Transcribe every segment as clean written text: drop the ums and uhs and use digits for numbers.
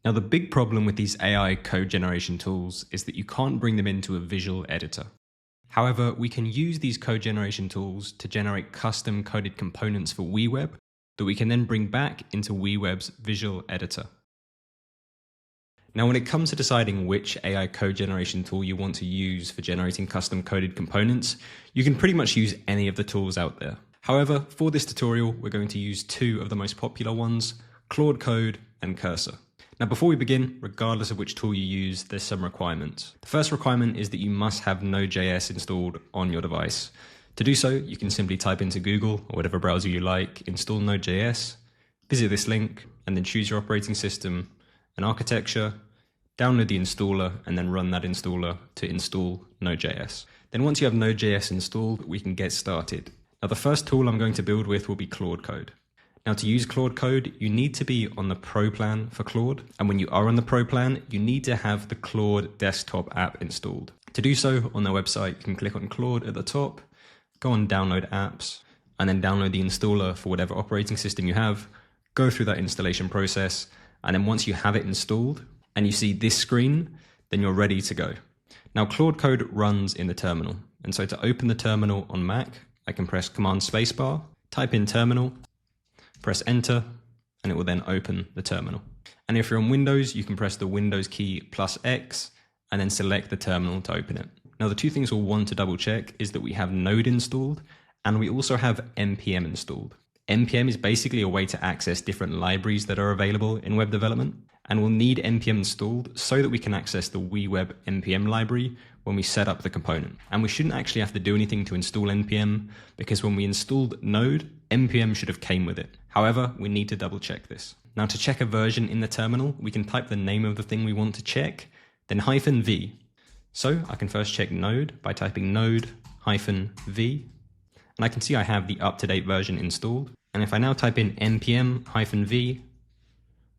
Now, the big problem with these AI code generation tools is that you can't bring them into a visual editor. However, we can use these code generation tools to generate custom coded components for WeWeb that we can then bring back into WeWeb's visual editor. Now, when it comes to deciding which AI code generation tool you want to use for generating custom coded components, you can pretty much use any of the tools out there. However, for this tutorial, we're going to use two of the most popular ones, Claude Code and Cursor. Now, before we begin, regardless of which tool you use, there's some requirements. The first requirement is that you must have Node.js installed on your device. To do so, you can simply type into Google or whatever browser you like, install Node.js, visit this link, and then choose your operating system and architecture, download the installer, and then run that installer to install Node.js. Then once you have Node.js installed, we can get started. Now, the first tool I'm going to build with will be Claude Code. Now, to use Claude Code, you need to be on the Pro plan for Claude. And when you are on the Pro plan, you need to have the Claude desktop app installed. To do so, on their website, you can click on Claude at the top, go on Download Apps, and then download the installer for whatever operating system you have, go through that installation process, and then once you have it installed and you see this screen, then you're ready to go. Now, Claude Code runs in the terminal. And so to open the terminal on Mac, I can press Command Spacebar, type in terminal, press enter, and it will then open the terminal. And if you're on Windows, you can press the Windows key +X and then select the terminal to open it. Now, the two things we'll want to double check is that we have Node installed and we also have npm installed. npm is basically a way to access different libraries that are available in web development, and we'll need npm installed so that we can access the WeWeb npm library when we set up the component. And we shouldn't actually have to do anything to install npm, because when we installed Node, npm should have came with it. However, we need to double check this. Now, to check a version in the terminal, we can type the name of the thing we want to check, then -v. So I can first check Node by typing node-v, and I can see I have the up-to-date version installed. And if I now type in npm-v,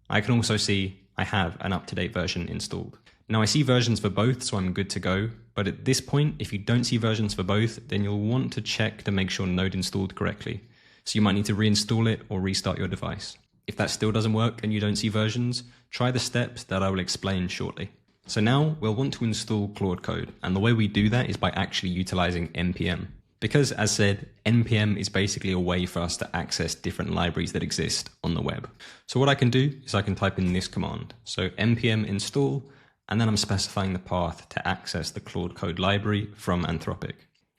I can also see I have an up-to-date version installed. Now, I see versions for both, so I'm good to go. But at this point, if you don't see versions for both, then you'll want to check to make sure Node installed correctly. So you might need to reinstall it or restart your device. If that still doesn't work and you don't see versions, try the steps that I will explain shortly. So now we'll want to install Claude Code, and the way we do that is by actually utilizing npm. Because, as said, npm is basically a way for us to access different libraries that exist on the web. So what I can do is I can type in this command. So npm install, and then I'm specifying the path to access the Claude Code library from Anthropic.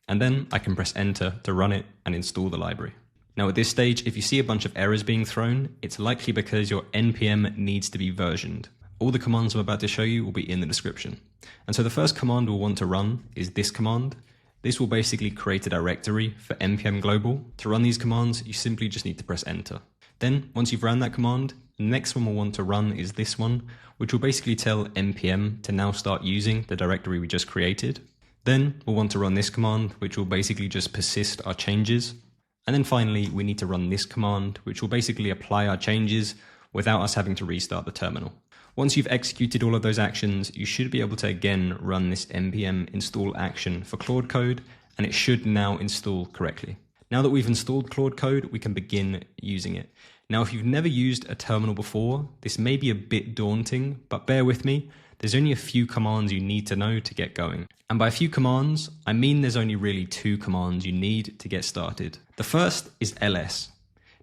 And then I can press enter to run it and install the library. Now, at this stage, if you see a bunch of errors being thrown, it's likely because your npm needs to be versioned. All the commands I'm about to show you will be in the description. And so the first command we'll want to run is this command. This will basically create a directory for npm global. To run these commands, you simply just need to press enter. Then, once you've run that command, the next one we'll want to run is this one, which will basically tell npm to now start using the directory we just created. Then we'll want to run this command, which will basically just persist our changes. And then finally, we need to run this command, which will basically apply our changes without us having to restart the terminal. Once you've executed all of those actions, you should be able to again run this npm install action for Claude Code, and it should now install correctly. Now that we've installed Claude Code, we can begin using it. Now, if you've never used a terminal before, this may be a bit daunting, but bear with me. There's only a few commands you need to know to get going. And by a few commands, I mean there's only really two commands you need to get started. The first is ls.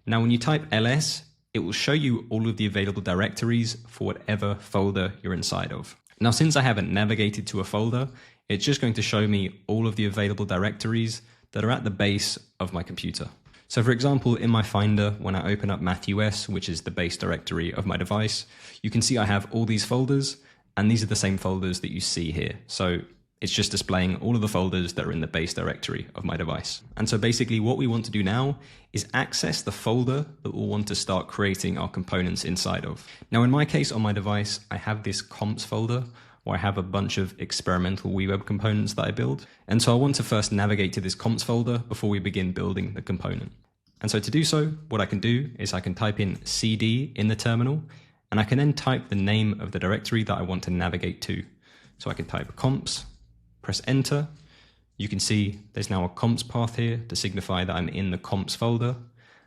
Now, when you type ls, it will show you all of the available directories for whatever folder you're inside of. Now, since I haven't navigated to a folder, it's just going to show me all of the available directories that are at the base of my computer. So for example, in my Finder, when I open up macOS, which is the base directory of my device, you can see I have all these folders, and these are the same folders that you see here. So it's just displaying all of the folders that are in the base directory of my device. And so basically what we want to do now is access the folder that we'll want to start creating our components inside of. Now, in my case on my device, I have this comps folder where I have a bunch of experimental WeWeb components that I build. And so I want to first navigate to this comps folder before we begin building the component. And so to do so, what I can do is I can type in cd in the terminal, and I can then type the name of the directory that I want to navigate to. So I can type comps, press enter. You can see there's now a comps path here to signify that I'm in the comps folder.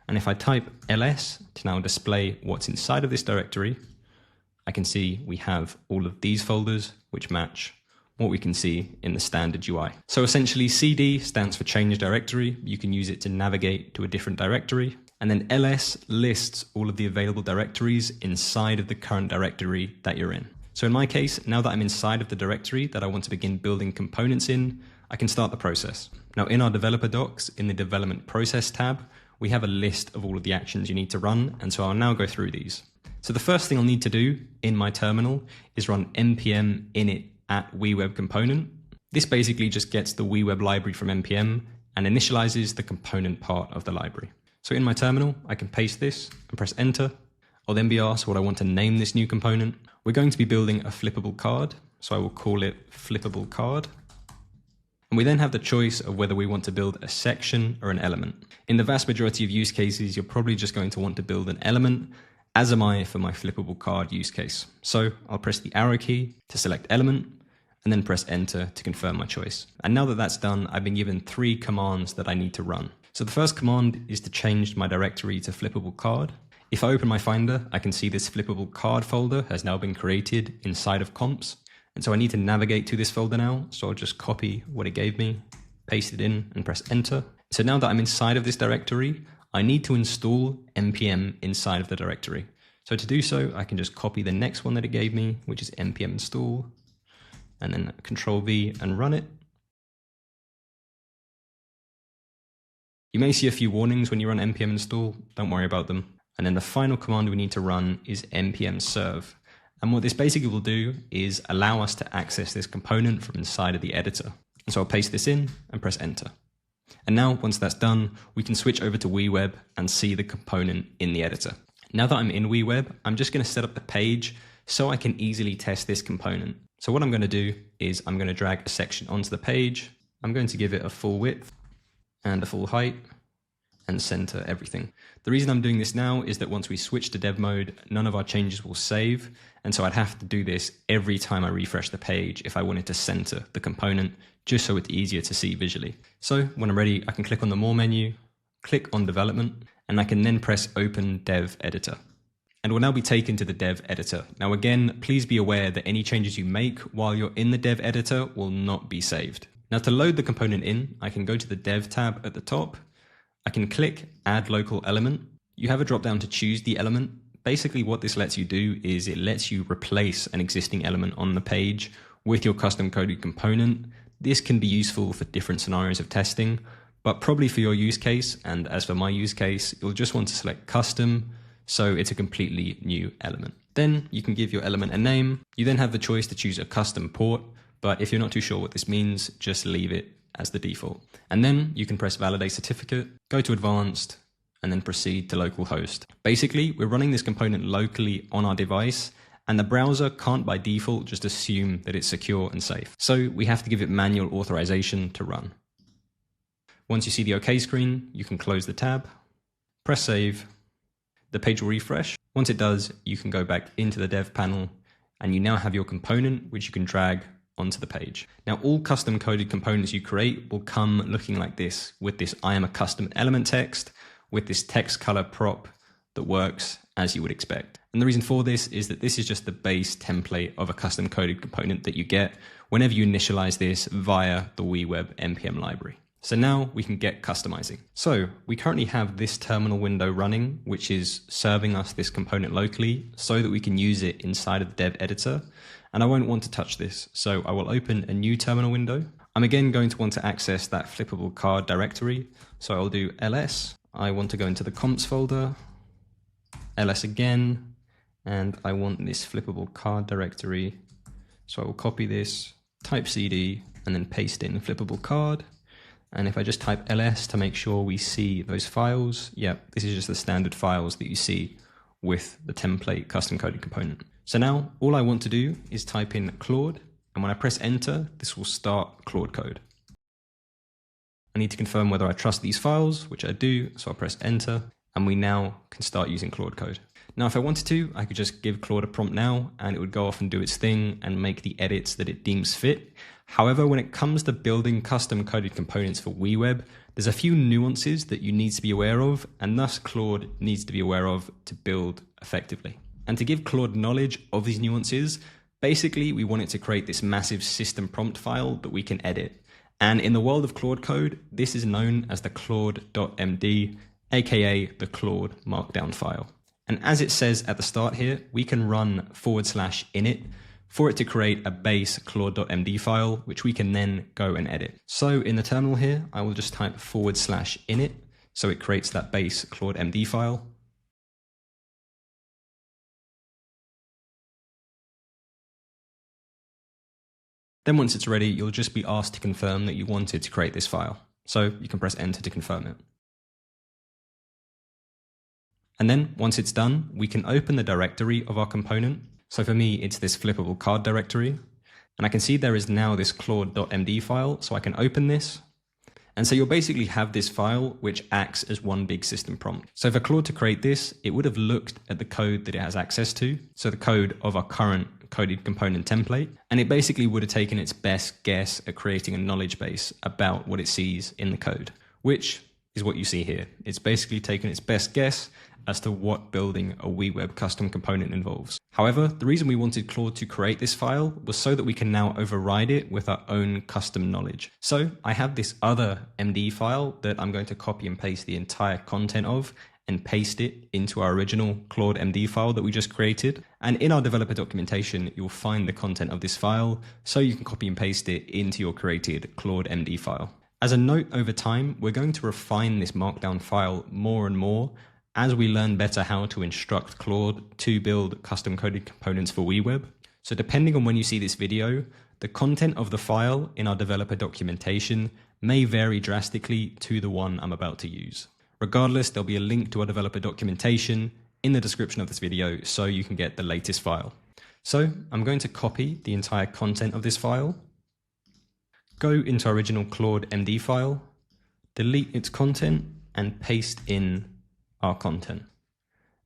And if I type ls to now display what's inside of this directory, I can see we have all of these folders which match what we can see in the standard UI. So essentially CD stands for change directory. You can use it to navigate to a different directory. And then LS lists all of the available directories inside of the current directory that you're in. So in my case, now that I'm inside of the directory that I want to begin building components in, I can start the process. Now in our developer docs, in the development process tab, we have a list of all of the actions you need to run. And so I'll now go through these. So the first thing I'll need to do in my terminal is run npm init at WeWeb component. This basically just gets the WeWeb library from npm and initializes the component part of the library. So in my terminal, I can paste this and press enter. I'll then be asked what I want to name this new component. We're going to be building a flippable card, so I will call it flippable card. And we then have the choice of whether we want to build a section or an element. In the vast majority of use cases, you're probably just going to want to build an element, as am I for my flippable card use case. So I'll press the arrow key to select element, and then press enter to confirm my choice. And now that that's done, I've been given 3 commands that I need to run. So the first command is to change my directory to flippable card. If I open my Finder, I can see this flippable card folder has now been created inside of comps. And so I need to navigate to this folder now. So I'll just copy what it gave me, paste it in and press enter. So now that I'm inside of this directory, I need to install npm inside of the directory. So to do so, I can just copy the next one that it gave me, which is npm install, and then Control V and run it. You may see a few warnings when you run npm install, don't worry about them. And then the final command we need to run is npm serve. And what this basically will do is allow us to access this component from inside of the editor. And so I'll paste this in and press enter. And now once that's done, we can switch over to WeWeb and see the component in the editor. Now that I'm in WeWeb, I'm just going to set up the page so I can easily test this component. So what I'm going to do is I'm going to drag a section onto the page. I'm going to give it a full width and a full height and center everything. The reason I'm doing this now is that once we switch to dev mode, none of our changes will save. And so I'd have to do this every time I refresh the page if I wanted to center the component, just so it's easier to see visually. So when I'm ready, I can click on the More menu, click on Development, and I can then press Open Dev Editor. And we'll now be taken to the dev editor. Now again, please be aware that any changes you make while you're in the dev editor will not be saved. Now to load the component in, I can go to the dev tab at the top. I can click add local element. You have a drop down to choose the element. Basically what this lets you do is it lets you replace an existing element on the page with your custom coded component. This can be useful for different scenarios of testing, but probably for your use case, and as for my use case, you'll just want to select custom, so it's a completely new element. Then you can give your element a name. You then have the choice to choose a custom port, but if you're not too sure what this means, just leave it as the default. And then you can press validate certificate, go to advanced, and then proceed to localhost. Basically, we're running this component locally on our device, and the browser can't by default just assume that it's secure and safe. So we have to give it manual authorization to run. Once you see the OK screen, you can close the tab, press save. The page will refresh. Once it does, you can go back into the dev panel and you now have your component, which you can drag onto the page. Now, all custom coded components you create will come looking like this, with this I am a custom element text, with this text color prop that works as you would expect. And the reason for this is that this is just the base template of a custom coded component that you get whenever you initialize this via the WeWeb npm library. So now we can get customizing. So we currently have this terminal window running, which is serving us this component locally so that we can use it inside of the dev editor. And I won't want to touch this. So I will open a new terminal window. I'm again going to want to access that flippable card directory. So I'll do ls. I want to go into the comps folder, ls again, and I want this flippable card directory. So I will copy this, type cd, and then paste in flippable card. And if I just type ls to make sure we see those files, this is just the standard files that you see with the template custom coded component. So now all I want to do is type in Claude, and when I press enter, this will start Claude Code. I need to confirm whether I trust these files, which I do, so I'll press enter, and we now can start using Claude Code. Now, if I wanted to, I could just give Claude a prompt now, and it would go off and do its thing and make the edits that it deems fit. However, when it comes to building custom coded components for WeWeb, there's a few nuances that you need to be aware of, and thus Claude needs to be aware of to build effectively. And to give Claude knowledge of these nuances, basically we want it to create this massive system prompt file that we can edit. And in the world of Claude Code, this is known as the claude.md, aka the Claude markdown file. And as it says at the start here, we can run /init for it to create a base claude.md file, which we can then go and edit. So in the terminal here, I will just type /init, so it creates that base claude.md file. Then once it's ready, you'll just be asked to confirm that you wanted to create this file. So you can press enter to confirm it. And then once it's done, we can open the directory of our component. So for me, it's this flippable card directory. And I can see there is now this claude.md file, so I can open this. And so you'll basically have this file which acts as one big system prompt. So for Claude to create this, it would have looked at the code that it has access to, so the code of our current coded component template, and it basically would have taken its best guess at creating a knowledge base about what it sees in the code, which is what you see here. It's basically taken its best guess as to what building a WeWeb custom component involves. However, the reason we wanted Claude to create this file was so that we can now override it with our own custom knowledge. So I have this other MD file that I'm going to copy and paste the entire content of and paste it into our original Claude MD file that we just created. And in our developer documentation, you'll find the content of this file, so you can copy and paste it into your created Claude MD file. As a note, over time, we're going to refine this markdown file more and more as we learn better how to instruct Claude to build custom coded components for WeWeb. So depending on when you see this video, the content of the file in our developer documentation may vary drastically to the one I'm about to use. Regardless, there'll be a link to our developer documentation in the description of this video so you can get the latest file. So I'm going to copy the entire content of this file, go into our original Claude MD file, delete its content and paste in our content.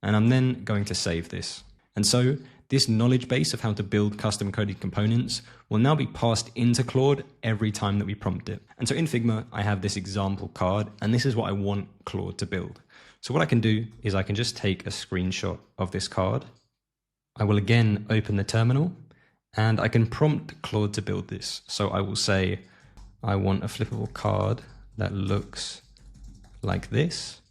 And I'm then going to save this. And so this knowledge base of how to build custom coded components will now be passed into Claude every time that we prompt it. And so in Figma, I have this example card, and this is what I want Claude to build. So what I can do is I can just take a screenshot of this card. I will again open the terminal, and I can prompt Claude to build this. So I will say, I want a flippable card that looks like this.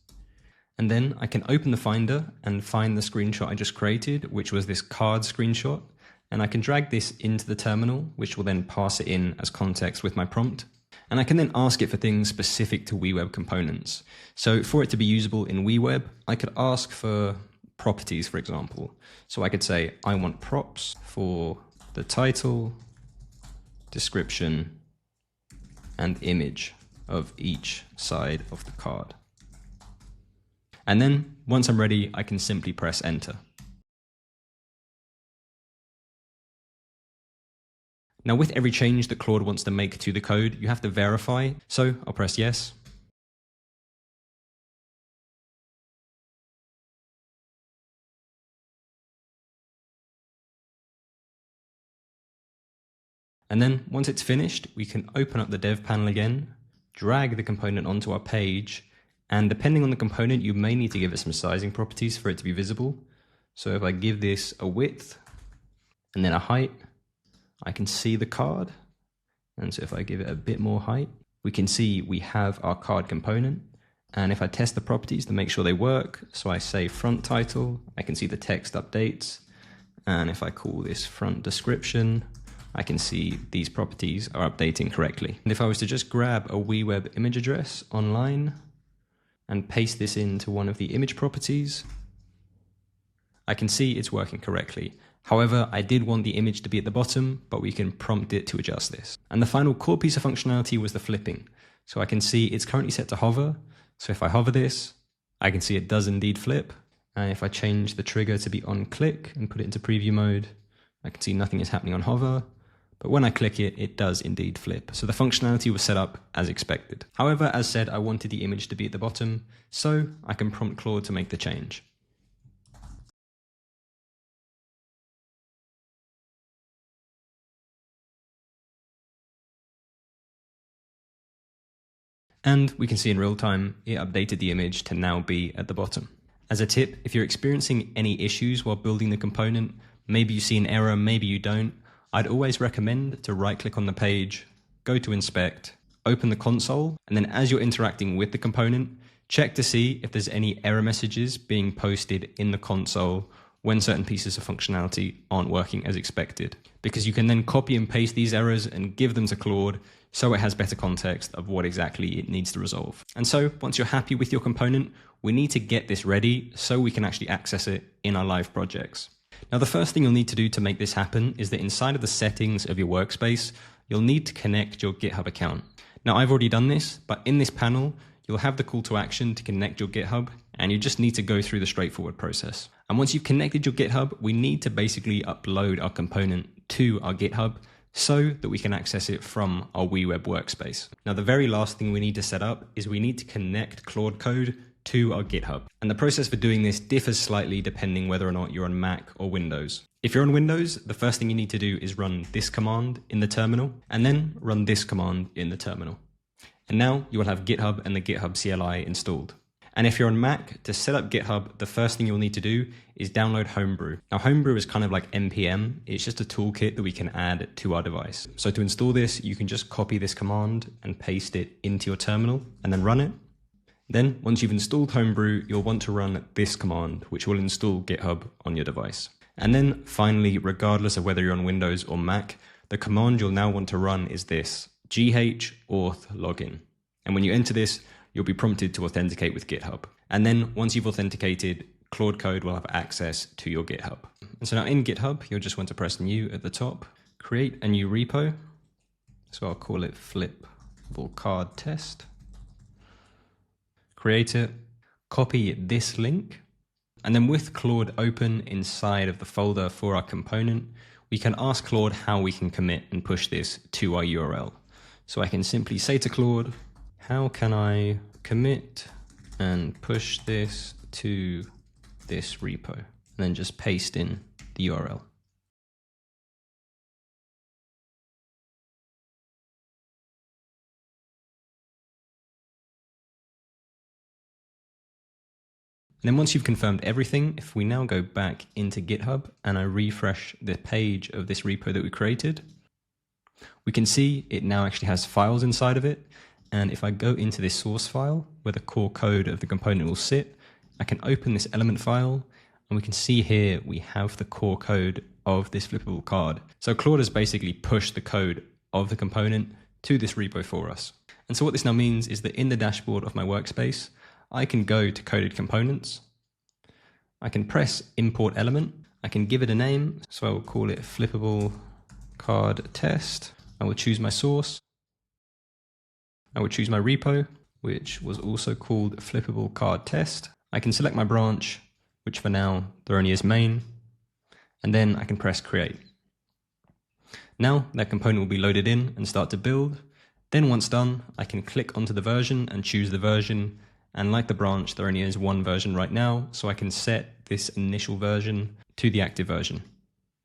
And then I can open the Finder and find the screenshot I just created, which was this card screenshot. And I can drag this into the terminal, which will then pass it in as context with my prompt. And I can then ask it for things specific to WeWeb components. So for it to be usable in WeWeb, I could ask for properties, for example. So I could say, I want props for the title, description, and image of each side of the card. And then once I'm ready, I can simply press enter. Now with every change that Claude wants to make to the code, you have to verify. So I'll press yes. And then once it's finished, we can open up the dev panel again, drag the component onto our page, and depending on the component, you may need to give it some sizing properties for it to be visible. So if I give this a width and then a height, I can see the card. And so if I give it a bit more height, we can see we have our card component. And if I test the properties to make sure they work, so I say front title, I can see the text updates. And if I call this front description, I can see these properties are updating correctly. And if I was to just grab a WeWeb image address online and paste this into one of the image properties, I can see it's working correctly. However, I did want the image to be at the bottom, but we can prompt it to adjust this. And the final core piece of functionality was the flipping. So I can see it's currently set to hover. So if I hover this, I can see it does indeed flip. And if I change the trigger to be on click and put it into preview mode, I can see nothing is happening on hover. But when I click it, it does indeed flip. So the functionality was set up as expected. However, as said, I wanted the image to be at the bottom, so I can prompt Claude to make the change. And we can see in real time, it updated the image to now be at the bottom. As a tip, if you're experiencing any issues while building the component, maybe you see an error, maybe you don't, I'd always recommend to right-click on the page, go to inspect, open the console, and then as you're interacting with the component, check to see if there's any error messages being posted in the console when certain pieces of functionality aren't working as expected. Because you can then copy and paste these errors and give them to Claude so it has better context of what exactly it needs to resolve. And so once you're happy with your component, we need to get this ready so we can actually access it in our live projects. Now, the first thing you'll need to do to make this happen is that inside of the settings of your workspace, you'll need to connect your GitHub account. Now, I've already done this, but in this panel, you'll have the call to action to connect your GitHub, and you just need to go through the straightforward process. And once you've connected your GitHub, we need to basically upload our component to our GitHub so that we can access it from our WeWeb workspace. Now, the very last thing we need to set up is we need to connect Claude Code to our GitHub. And the process for doing this differs slightly depending whether or not you're on Mac or Windows. If you're on Windows, the first thing you need to do is run this command in the terminal, and then run this command in the terminal. And now you will have GitHub and the GitHub CLI installed. And if you're on Mac, to set up GitHub, the first thing you'll need to do is download Homebrew. Now, Homebrew is kind of like NPM. It's just a toolkit that we can add to our device. So to install this, you can just copy this command and paste it into your terminal and then run it. Then once you've installed Homebrew, you'll want to run this command, which will install GitHub on your device. And then finally, regardless of whether you're on Windows or Mac, the command you'll now want to run is this, ghauth login. And when you enter this, you'll be prompted to authenticate with GitHub. And then once you've authenticated, Claude Code will have access to your GitHub. And so now in GitHub, you'll just want to press new at the top, create a new repo. So I'll call it flippable card test. Create it, copy this link, and then with Claude open inside of the folder for our component, we can ask Claude how we can commit and push this to our URL. So I can simply say to Claude, how can I commit and push this to this repo? And then just paste in the URL. And then once you've confirmed everything, if we now go back into GitHub and I refresh the page of this repo that we created, we can see it now actually has files inside of it. And if I go into this source file where the core code of the component will sit, I can open this element file and we can see here we have the core code of this flippable card. So Claude has basically pushed the code of the component to this repo for us. And so what this now means is that in the dashboard of my workspace, I can go to coded components. I can press import element. I can give it a name. So I will call it flippable card test. I will choose my source. I will choose my repo, which was also called flippable card test. I can select my branch, which for now there only is main. And then I can press create. Now that component will be loaded in and start to build. Then once done, I can click onto the version and choose the version. And like the branch, there only is one version right now, so I can set this initial version to the active version.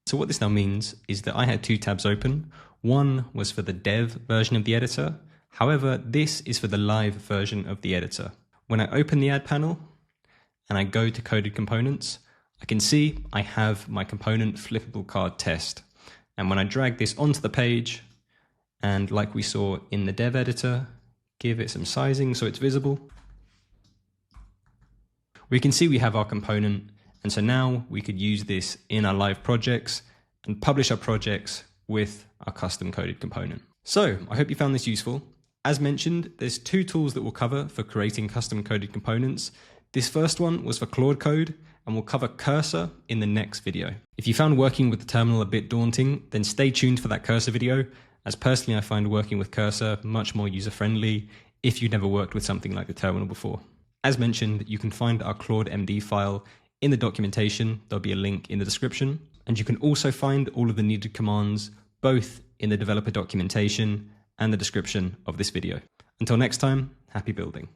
So what this now means is that I had two tabs open. One was for the dev version of the editor. However, this is for the live version of the editor. When I open the add panel and I go to coded components, I can see I have my component flippable card test. And when I drag this onto the page, and like we saw in the dev editor, give it some sizing so it's visible, we can see we have our component, and so now we could use this in our live projects and publish our projects with our custom coded component. So I hope you found this useful. As mentioned, there's two tools that we'll cover for creating custom coded components. This first one was for Claude Code, and we'll cover Cursor in the next video. If you found working with the terminal a bit daunting, then stay tuned for that Cursor video, as personally I find working with Cursor much more user-friendly if you've never worked with something like the terminal before. As mentioned, you can find our claude.md file in the documentation. There'll be a link in the description. And you can also find all of the needed commands both in the developer documentation and the description of this video. Until next time, happy building.